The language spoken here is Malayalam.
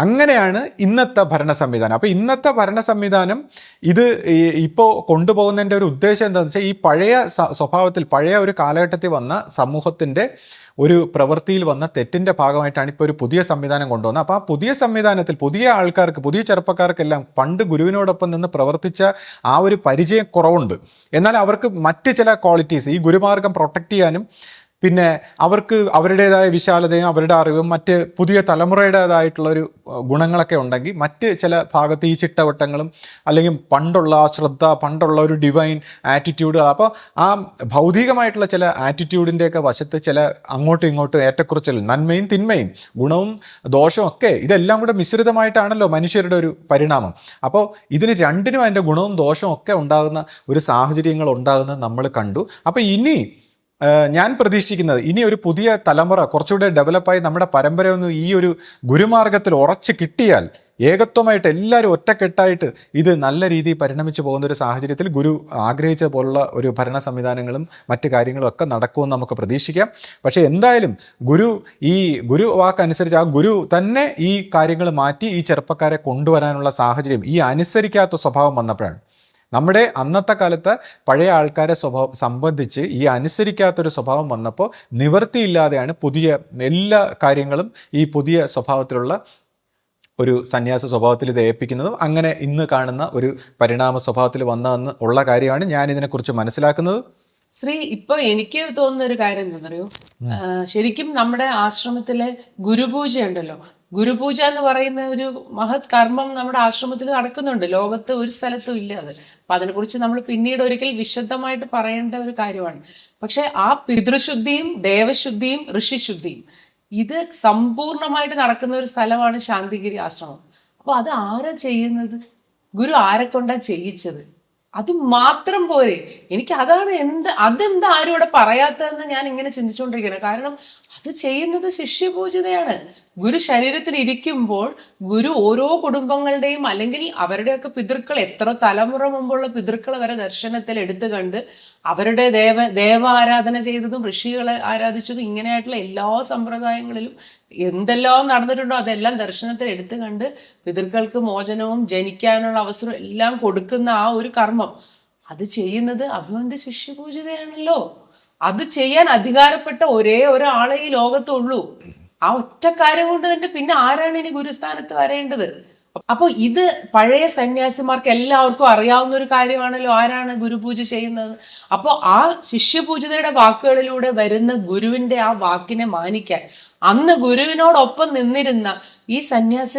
അങ്ങനെയാണ് ഇന്നത്തെ ഭരണ സംവിധാനം. അപ്പോൾ ഇന്നത്തെ ഭരണ സംവിധാനം ഇത് ഇപ്പോൾ കൊണ്ടുപോകുന്നതിൻ്റെ ഒരു ഉദ്ദേശം എന്താണെന്ന് വെച്ചാൽ, ഈ പഴയ സ്വഭാവത്തിൽ, പഴയ ഒരു കാലഘട്ടത്തിൽ വന്ന സമൂഹത്തിൻ്റെ ഒരു പ്രവൃത്തിയിൽ വന്ന തെറ്റിൻ്റെ ഭാഗമായിട്ടാണ് ഇപ്പോൾ ഒരു പുതിയ സംവിധാനം കൊണ്ടുവന്നത്. അപ്പോൾ ആ പുതിയ സംവിധാനത്തിൽ പുതിയ ആൾക്കാർക്ക്, പുതിയ ചെറുപ്പക്കാർക്കെല്ലാം പണ്ട് ഗുരുവിനോടൊപ്പം നിന്ന് പ്രവർത്തിച്ച ആ ഒരു പരിചയക്കുറവുണ്ട്. എന്നാൽ അവർക്ക് മറ്റ് ചില ക്വാളിറ്റീസ്, ഈ ഗുരുമാർഗം പ്രൊട്ടക്റ്റ് ചെയ്യാനും പിന്നെ അവർക്ക് അവരുടേതായ വിശാലതയും അവരുടെ അറിവും മറ്റ് പുതിയ തലമുറയുടേതായിട്ടുള്ളൊരു ഗുണങ്ങളൊക്കെ ഉണ്ടെങ്കിൽ മറ്റ് ചില ഭാഗത്ത് ഈ ചിട്ടവട്ടങ്ങളും അല്ലെങ്കിൽ പണ്ടുള്ള ആ ശ്രദ്ധ, പണ്ടുള്ള ഒരു ഡിവൈൻ ആറ്റിറ്റ്യൂഡ്, അപ്പോൾ ആ ഭൗതികമായിട്ടുള്ള ചില ആറ്റിറ്റ്യൂഡിൻ്റെയൊക്കെ വശത്ത് ചില അങ്ങോട്ടും ഇങ്ങോട്ടും ഏറ്റക്കുറച്ചിലും നന്മയും തിന്മയും ഗുണവും ദോഷവും ഒക്കെ ഇതെല്ലാം കൂടെ മിശ്രിതമായിട്ടാണല്ലോ മനുഷ്യരുടെ ഒരു പരിണാമം. അപ്പോൾ ഇതിന് രണ്ടിനും അതിൻ്റെ ഗുണവും ദോഷവും ഒക്കെ ഉണ്ടാകുന്ന ഒരു സാഹചര്യങ്ങൾ ഉണ്ടാകുന്നത് നമ്മൾ കണ്ടു. അപ്പോൾ ഇനി ഞാൻ പ്രതീക്ഷിക്കുന്നത്, ഇനി ഒരു പുതിയ തലമുറ കുറച്ചുകൂടെ ഡെവലപ്പായി നമ്മുടെ പരമ്പരയൊന്നും ഈ ഒരു ഗുരുമാർഗത്തിൽ ഉറച്ചു കിട്ടിയാൽ, ഏകത്വമായിട്ട് എല്ലാവരും ഒറ്റക്കെട്ടായിട്ട് ഇത് നല്ല രീതിയിൽ പരിണമിച്ചു പോകുന്ന ഒരു സാഹചര്യത്തിൽ ഗുരു ആഗ്രഹിച്ച പോലുള്ള ഒരു ഭരണ സംവിധാനങ്ങളും മറ്റു കാര്യങ്ങളും ഒക്കെ നടക്കുമെന്ന് നമുക്ക് പ്രതീക്ഷിക്കാം. പക്ഷേ എന്തായാലും ഈ ഗുരു വാക്കനുസരിച്ച് ആ ഗുരു തന്നെ ഈ കാര്യങ്ങൾ മാറ്റി ഈ ചെറുപ്പക്കാരെ കൊണ്ടുവരാനുള്ള സാഹചര്യം, ഈ അനുസരിക്കാത്ത സ്വഭാവം വന്നപ്പോഴാണ്. നമ്മുടെ അന്നത്തെ കാലത്ത് പഴയ ആൾക്കാരെ സംബന്ധിച്ച് ഈ അനുസരിക്കാത്തൊരു സ്വഭാവം വന്നപ്പോൾ നിവൃത്തിയില്ലാതെയാണ് പുതിയ എല്ലാ കാര്യങ്ങളും ഈ പുതിയ സ്വഭാവത്തിലുള്ള ഒരു സന്യാസ സ്വഭാവത്തിൽ ഇത് ഏൽപ്പിക്കുന്നതും അങ്ങനെ ഇന്ന് കാണുന്ന ഒരു പരിണാമ സ്വഭാവത്തിൽ വന്നതെന്ന് ഉള്ള കാര്യമാണ് ഞാൻ ഇതിനെക്കുറിച്ച് മനസ്സിലാക്കുന്നത്. ഇപ്പൊ എനിക്ക് തോന്നുന്ന ഒരു കാര്യം എന്താ പറയൂ, ശരിക്കും നമ്മുടെ ആശ്രമത്തിലെ ഗുരുപൂജ ഉണ്ടല്ലോ, ഗുരുപൂജ എന്ന് പറയുന്ന ഒരു മഹത് കർമ്മം നമ്മുടെ ആശ്രമത്തിൽ നടക്കുന്നുണ്ട്. ലോകത്ത് ഒരു സ്ഥലത്തും ഇല്ല അത്. അപ്പൊ അതിനെക്കുറിച്ച് നമ്മൾ പിന്നീട് ഒരിക്കൽ വിശദമായിട്ട് പറയേണ്ട ഒരു കാര്യമാണ്. പക്ഷെ ആ പിതൃശുദ്ധിയും ദേവശുദ്ധിയും ഋഷിശുദ്ധിയും ഇത് സമ്പൂർണമായിട്ട് നടക്കുന്ന ഒരു സ്ഥലമാണ് ശാന്തിഗിരി ആശ്രമം. അപ്പൊ അത് ആരാ ചെയ്യുന്നത്? ഗുരു ആരെ കൊണ്ടാ ചെയ്യിച്ചത്? അത് മാത്രം പോരെ. എനിക്ക് അതാണ് അതെന്താ ആരും ഇവിടെ പറയാത്തതെന്ന് ഞാൻ ഇങ്ങനെ ചിന്തിച്ചുകൊണ്ടിരിക്കുകയാണ്. കാരണം അത് ചെയ്യുന്നത് ശിഷ്യപൂജിതയാണ്. ഗുരു ശരീരത്തിൽ ഇരിക്കുമ്പോൾ ഗുരു ഓരോ കുടുംബങ്ങളുടെയും അല്ലെങ്കിൽ അവരുടെയൊക്കെ പിതൃക്കൾ, എത്ര തലമുറ മുമ്പുള്ള പിതൃക്കളെ വരെ ദർശനത്തിൽ എടുത്തു കണ്ട് അവരുടെ ദേവ ആരാധന ചെയ്തതും ഋഷികളെ ആരാധിച്ചതും ഇങ്ങനെയായിട്ടുള്ള എല്ലാ സമ്പ്രദായങ്ങളിലും എന്തെല്ലാം നടന്നിട്ടുണ്ടോ അതെല്ലാം ദർശനത്തിൽ എടുത്തു കണ്ട് പിതൃക്കൾക്ക് മോചനവും ജനിക്കാനുള്ള അവസരം എല്ലാം കൊടുക്കുന്ന ആ ഒരു കർമ്മം അത് ചെയ്യുന്നത് അഭിമന്യ ശിഷ്യപൂജിതയാണല്ലോ. അത് ചെയ്യാൻ അധികാരപ്പെട്ട ഒരേ ഒരാളെ ഈ ലോകത്തുള്ളൂ. ആ ഒറ്റ കാര്യം കൊണ്ട് തന്നെ പിന്നെ ആരാണ് ഇനി ഗുരുസ്ഥാനത്ത് വരേണ്ടത്? അപ്പൊ ഇത് പഴയ സന്യാസിമാർക്ക് എല്ലാവർക്കും അറിയാവുന്ന ഒരു കാര്യമാണല്ലോ, ആരാണ് ഗുരുപൂജ ചെയ്യുന്നത്. അപ്പോൾ ആ ശിഷ്യപൂജിതയുടെ വാക്കുകളിലൂടെ വരുന്ന ഗുരുവിന്റെ ആ വാക്കിനെ മാനിക്കാൻ അന്ന് ഗുരുവിനോടൊപ്പം നിന്നിരുന്ന ഈ സന്യാസി